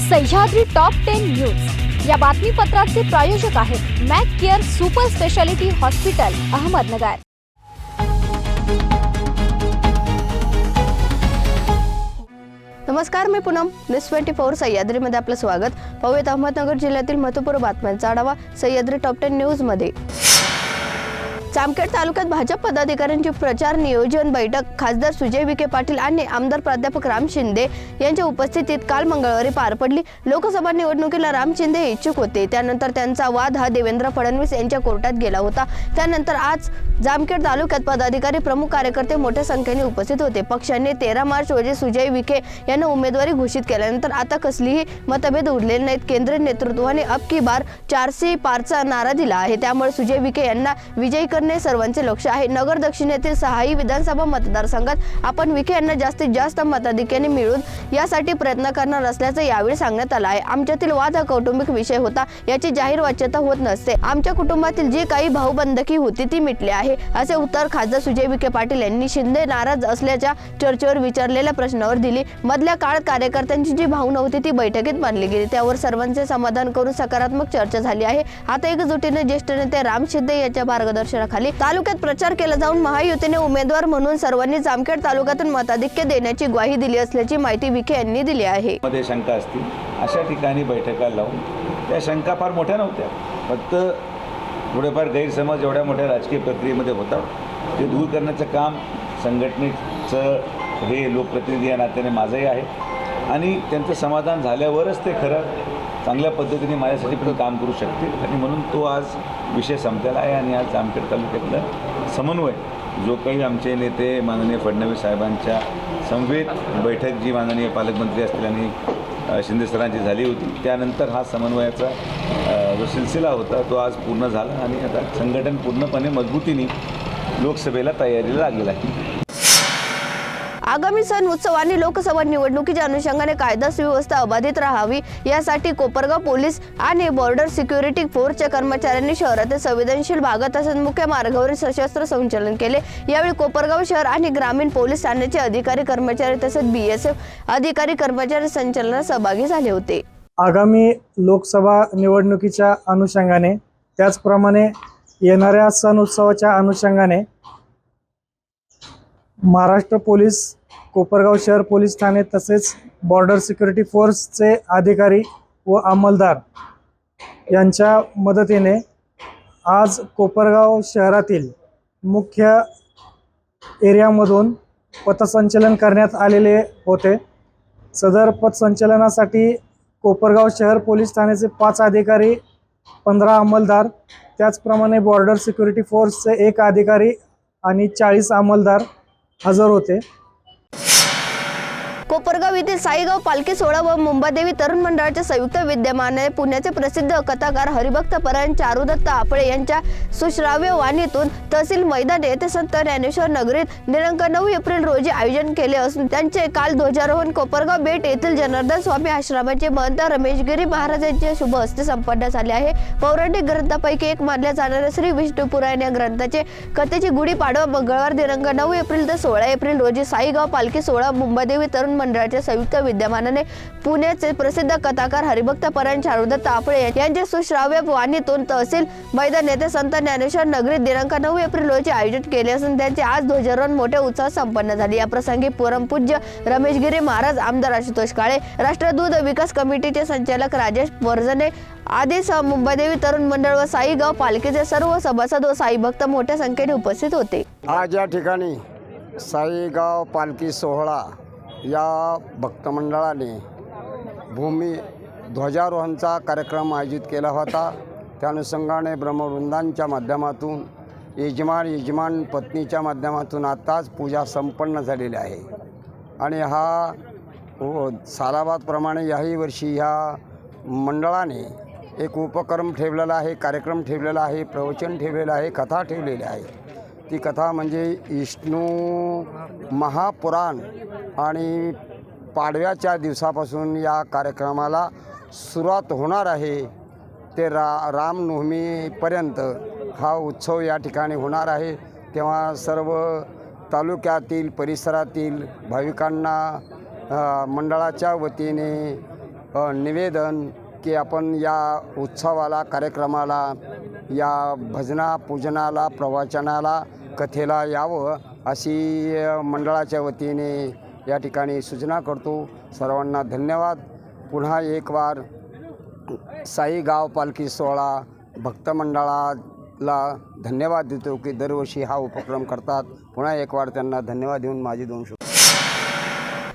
Sahyadri top 10 news या बातमीपत्राचे प्रायोजक आहेत Mac Care super speciality hospital Ahmednagar. नमस्कार, मी पूनम न्यूज 24 सह्याद्रीमध्ये आपलं स्वागत। पाहूयात अहमदनगर जिल्ह्यातील महत्त्वपूर्ण बातम्यांचा आढावा सह्याद्री टॉप 10 न्यूज मध्ये। जामखेड तालुक्यात भाजप पदाधिकाऱ्यांची प्रचार नियोजन बैठक खासदार सुजय विखे पाटील आणि आमदार प्राध्यापक राम शिंदे यांच्या उपस्थितीत काल मंगळवारी पार पडली। लोकसभा निवडणुकीला राम शिंदे इच्छुक होते, त्यानंतर त्यांचा वाद हा देवेंद्र फडणवीस यांच्या कोर्टात गेला होता। त्यानंतर आज जामखेड तालुक्यात पदाधिकारी प्रमुख कार्यकर्ते मोठ्या संख्येने उपस्थित होते। पक्षाने 13 मार्च रोजी सुजय विखे यांना उमेदवारी घोषित केल्यानंतर आता कसलीही मतभेद उरलेले नाहीत। केंद्रीय नेतृत्वाने अब की बार 400 पारचा नारा दिला आहे, त्यामुळे सुजय विखे यांना विजयी करणे सर्वांचे लक्ष आहे। नगर दक्षिणेतील 6 विधानसभा मतदारसंघात आपण विखे यांना जास्तीत जास्त मताधिक्याने मिळवून यासाठी प्रयत्न करणार असल्याचं यावेळी सांगण्यात आलं आहे। आमच्यातील वाद हा कौटुंबिक विषय होता, याची जाहीर वाच्यता होत नसते। आमच्या कुटुंबातील जी काही भाऊबंदकी होती ती मिटली आहे, असे उत्तर खासदार सुजय विखे पाटील यांनी शिंदे नाराज असल्याच्या चर्चेवर विचारलेल्या प्रश्नावर दिली। मधल्या काळात कार्यकर्त्यांची जी भावना होती ती बैठकीत मांडली गेली, त्यावर सर्वांचे समाधान करून सकारात्मक चर्चा झाली आहे। आता एकजुटीने ज्येष्ठ नेते राम शिंदे यांच्या मार्गदर्शनाखाली तालुक्यात प्रचार केला जाऊन महायुतीने उमेदवार म्हणून सर्वांनी जामखेड तालुक्यातून मताधिक्य देण्याची ग्वाही दिली असल्याची माहिती विखे यांनी दिली आहे। मध्ये शंका असतील अशा ठिकाणी बैठका लावून त्या शंका फार मोठ्या नव्हत्या, फक्त थोडेफार गैरसमज एवढ्या मोठ्या राजकीय प्रक्रियेमध्ये होतात ते दूर करण्याचं काम संघटनेचं हे लोकप्रतिनिधी या नात्याने माझंही आहे आणि त्यांचं समाधान झाल्यावरच ते खरं चांगल्या पद्धतीने माझ्यासाठी पण काम करू शकतील आणि म्हणून तो आज विषय संपलेला आहे। आणि आज जामखेड तालुक्यातलं समन्वय जो काही आमचे नेते माननीय फडणवीस साहेबांच्या समवेत बैठक जी माननीय पालकमंत्री असतील आणि शिंदे सरांची झाली होती, त्यानंतर हा समन्वयाचा जो सिलसिला होता तो आज पूर्ण झाला आणि आता संघटन पूर्णपणे मजबूतीने लोकसभेला तयारीला लागलेलं आहे। आगामी सण उत्सव आणि लोकसभा निवडणुकीच्या अनुषंगाने कायदा सुव्यवस्था अबाधित राहावी यासाठी कोपरगाव पोलीस आणि बॉर्डर सिक्युरिटी फोर्सच्या कर्मचाऱ्यांनी शहरातील संवेदनशील भागात तसेच मुख्य मार्गावरील सशस्त्र संचलन केले। यावेळी कोपरगाव शहर आणि ग्रामीण पोलीस ठाण्याचे अधिकारी कर्मचारी तसेच BSF अधिकारी कर्मचारी संचलनात सहभागी झाले होते। आगामी लोकसभा निवडणुकीच्या अनुषंगाने त्याचप्रमाणे येणाऱ्या सण उत्सवाच्या अनुषंगाने महाराष्ट्र पोलीस, कोपरगाव शहर पोलीस ठाणे तसेच बॉर्डर सिक्युरिटी फोर्सचे अधिकारी व अंमलदार यांच्या मदतीने आज कोपरगाव शहरातील मुख्य एरियामधून पथसंचलन करण्यात आलेले होते। सदर पथसंचलनासाठी कोपरगाव शहर पोलीस ठाण्याचे 5 अधिकारी, 15 अंमलदार, त्याचप्रमाणे बॉर्डर सिक्युरिटी फोर्सचे 1 अधिकारी आणि 40 अंमलदार हजर होते। कोपरगाव येथील साईगाव पालखी सोहळा व मुंबादेवी तरुण मंडळाच्या संयुक्त विद्यमाने पुण्याचे प्रसिद्ध कथाकार हरिभक्त परायण चारुदत्त आपळे यांच्या सुश्राव्य वाणीतून तहसील मैदान येथे संत ज्ञानेश्वर नगरीत दिनांक 9 एप्रिल रोजी आयोजन केले असून त्यांचे काल ध्वजारोहण कोपरगाव बेट येथील जनार्दन स्वामी आश्रमाचे महंत रमेशगिरी महाराज यांच्या शुभ हस्ते संपन्न झाले आहे। पौराणिक ग्रंथापैकी एक मानल्या जाणाऱ्या श्री विष्णू पुराण या ग्रंथाचे कथेची गुढीपाडवा मंगळवार दिनांक 9 एप्रिल ते 16 एप्रिल रोजी साईगाव पालखी सोहळा मुंबादेवी तरुण मंडळाच्या संयुक्त विद्यमानाने पुण्याचे प्रसिद्ध कथाकार हरिभक्त परायण चारुदत्त आपळे यांच्या सुश्राव्य वाणीतून तहसील मैदान येथे संत ज्ञानेश्वर नगरीत दिनांक 9 एप्रिल रोजी आयोजित केले असून त्यांचे आज ध्वजारोहण मोठ्या उत्साहात संपन्न झाले। या प्रसंगी परमपूज्य रमेशगिरी महाराज, आमदार आशुतोष काळे, राष्ट्रदूत विकास कमिटीचे संचालक राजेश वर्जने आदी मुंबादेवी तरुण मंडळ व साईगाव पालखीचे सर्व सभासद व साई भक्त मोठ्या संख्येने उपस्थित होते। आज या ठिकाणी साईगाव पालखी सोहळा या भक्तमंडळाने भूमी ध्वजारोहणचा कार्यक्रम आयोजित केला होता। त्या अनुषंगाने ब्रह्मवृंदांच्या माध्यमातून यजमान पत्नीच्या माध्यमातून आताच पूजा संपन्न झालेली आहे आणि हा सालाबादप्रमाणे याही वर्षी ह्या मंडळाने एक उपक्रम ठेवलेला आहे, कार्यक्रम ठेवलेला आहे, प्रवचन ठेवलेलं आहे, कथा ठेवलेली आहे। ती कथा म्हणजे विष्णू महापुराण आणि पाडव्याच्या दिवसापासून या कार्यक्रमाला सुरुवात होणार आहे ते रामनवमीपर्यंत हा उत्सव या ठिकाणी होणार आहे। तेव्हा सर्व तालुक्यातील परिसरातील भाविकांना मंडळाच्या वतीने निवेदन की आपण या उत्सवाला, कार्यक्रमाला, या भजना पूजनाला, प्रवचनाला, कथेला यावं अशी मंडळाच्या वतीने या ठिकाणी सूचना करतो. सर्वांना धन्यवाद. पुन्हा एक वार साई गाव पालखी सोहळा भक्त मंडळाला धन्यवाद देतो की दरवर्षी हा उपक्रम करतात. पुन्हा एक वार त्यांना धन्यवाद देऊन माझी 2 शब्द.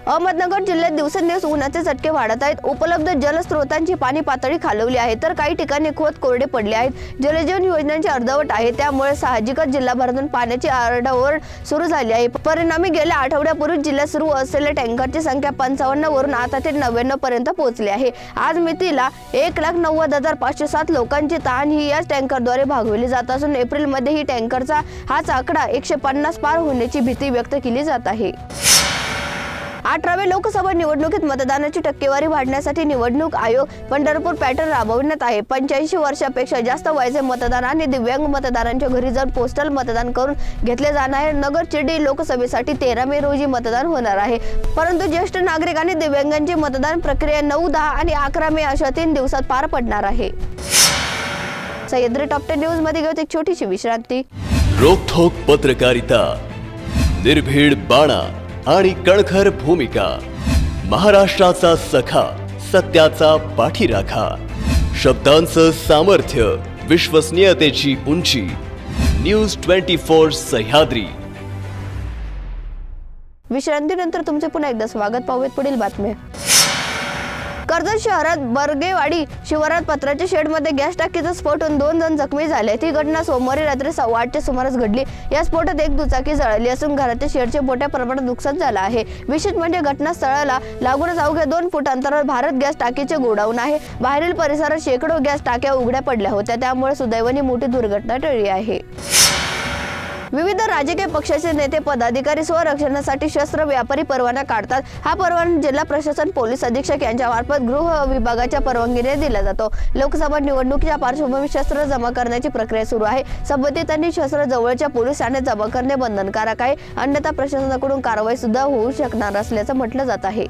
अहमदनगर जिल्ह्यात दिवसेंदिवस उन्हाचे चटके वाढत आहेत. उपलब्ध जलस्रोतांची पाणी पातळी खालवली आहे, तर काही ठिकाणी खोत कोरडे पडले आहेत. जलजीवन योजनांची अर्धवट आहे, त्यामुळे साहजिकच जिल्हाभरातून पाण्याची आरडाओरड सुरू झाली आहे. परिणामी गेल्या आठवड्यापूर्वी जिल्ह्यात सुरू असलेल्या टँकरची संख्या 55 वरून आता ते 99 पर्यंत पोहोचली आहे. आज मितीला 1,90,507 लोकांची तहान ही याच टँकरद्वारे भागवली जात असून एप्रिलमध्ये ही टँकरचा हाच आकडा 150 पार होण्याची भीती व्यक्त केली जात आहे. 18व्या लोकसभा निवडणुकीत मतदानाची टक्केवारी वाढण्यासाठी निवडणूक आयोग पंढरपूर पॅटर्न राबविण्यात आहे. 85 वर्षापेक्षा जास्त वयाचे मतदार आणि दिव्यांग मतदारांच्या घरी जाऊन पोस्टल मतदान करून घेतले जाणार आहे. नगर चिरडी लोकसभेसाठी 13 मे रोजी मतदान होणार आहे, परंतु ज्येष्ठ नागरिक आणि दिव्यांगांची मतदान प्रक्रिया 9, 10 आणि 11 मे अशा 3 दिवसात पार पडणार आहे. सह्याद्री टॉप 10 न्यूज मध्ये घेऊ एक छोटीशी विश्रांती. रोखोक पत्रकारिता, निर्भीड बाणा आणि कणखर भूमिका, महाराष्ट्राचा सखा, सत्याचा पाठीराखा, शब्दांचं सामर्थ्य, विश्वसनीयतेची उंची. न्यूज 24 सह्याद्री. विश्रांतीनंतर तुमचे पुन्हा एकदा स्वागत. पाहूयात पुढील बातम्या. कर्जत शहरात बर्गेवाडी शिवारात पत्राच्या शेडमध्ये गॅस टाकीचा स्फोट होऊन 2 जण जखमी झाले. ही घटना सोमवारी रात्री 8:15च्या सुमारास घडली. या स्फोटात एक दुचाकी जळाली असून घराच्या शेडचे मोठ्या प्रमाणात नुकसान झालं आहे. विशेष म्हणजे घटनास्थळाला लागूनच अवघ्या 2 फूट अंतरावर भारत गॅस टाकीचे गोडाऊन आहे. बाहेरील परिसरात शेकडो गॅस टाक्या उघड्या पडल्या होत्या, त्यामुळे सुदैवाने मोठी दुर्घटना टळली आहे. विविध राजकीय पक्षाचे नेते पदाधिकारी स्वरक्षणासाठी शस्त्र व्यापारी परवाना काढतात. हा परवाना जिल्हा प्रशासन पोलीस अधीक्षक यांच्या मार्फत गृह विभागाच्या परवानगीने दिला जातो. लोकसभा निवडणुकीच्या पार्श्वभूमीवर शस्त्र जमा करण्याची प्रक्रिया सुरू आहे. संबंधितांनी शस्त्र जवळच्या पोलीस ठाण्यात जमा करणे बंधनकारक आहे, अन्यथा प्रशासनाकडून कारवाई सुद्धा होऊ शकणार असल्याचं म्हटलं जात आहे.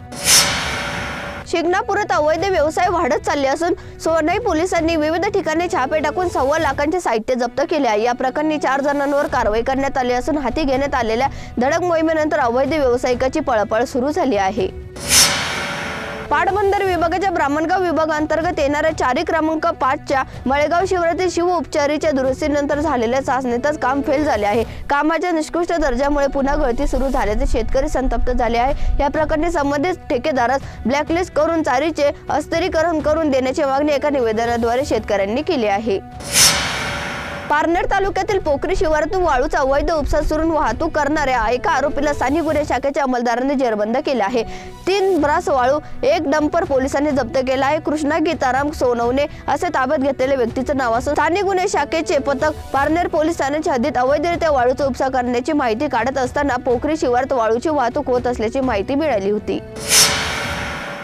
शिंगणापुरात अवैध व्यवसाय वाढत चालले असून सोनई पोलिसांनी विविध ठिकाणी छापे टाकून 1.25 लाखांचे साहित्य जप्त केले आहे. या प्रकरणी 4 जणांवर कारवाई करण्यात आली असून हाती घेण्यात आलेल्या धडक मोहिमेनंतर अवैध व्यावसायिकाची पळापळ सुरू झाली आहे. पाटबंधारे विभागाच्या ब्राह्मणगाव विभागांतर्गत येणाऱ्या 4 क्रमांक 5च्या मळेगाव शिवारातील शिव उपचारीच्या दुरुस्तीनंतर झालेल्या चाचणीतच काम फेल झाले आहे. कामाच्या निकृष्ट दर्जामुळे पुन्हा गळती सुरू झाल्याचे शेतकरी संतप्त झाले आहे. या प्रकरणी संबंधित ठेकेदारास ब्लॅकलिस्ट करून चारीचे अस्थिरीकरण करून देण्याची मागणी एका निवेदनाद्वारे शेतकऱ्यांनी केली आहे. पारनेर तालुक्यातील पोखरी शिवारातून वाळूचा अवैध उपसा सुरून वाहतूक करणाऱ्या एका आरोपीला स्थानिक गुन्हे शाखेच्या अंमलदारांनी जेरबंद केले आहे. 3 ब्रास वाळू, 1 डंपर पोलिसांनी जप्त केला आहे. कृष्णा गीताराम सोनवणे असे ताब्यात घेतलेल्या व्यक्तीचं नाव असून स्थानिक गुन्हे शाखेचे पथक पारनेर पोलीस ठाण्याच्या हद्दीत अवैधरित्या वाळूचा उपसा करण्याची माहिती काढत असताना पोखरी शिवारात वाळूची वाहतूक होत असल्याची माहिती मिळाली होती.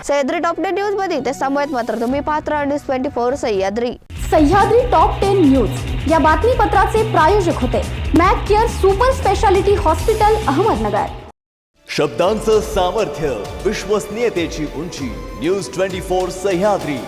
सह्याद्री टॉप 10 न्यूज मध्ये ते समयत मात्र तुम्ही पाहत राहा news 24 Sahyadri. Sahyadri top 10 news या बातमीपत्राचे प्रायोजक होते Mac Care super speciality hospital Ahmednagar. शब्दांचं सामर्थ्य, विश्वसनीयतेची उंची. न्यूज 24 सह्याद्री.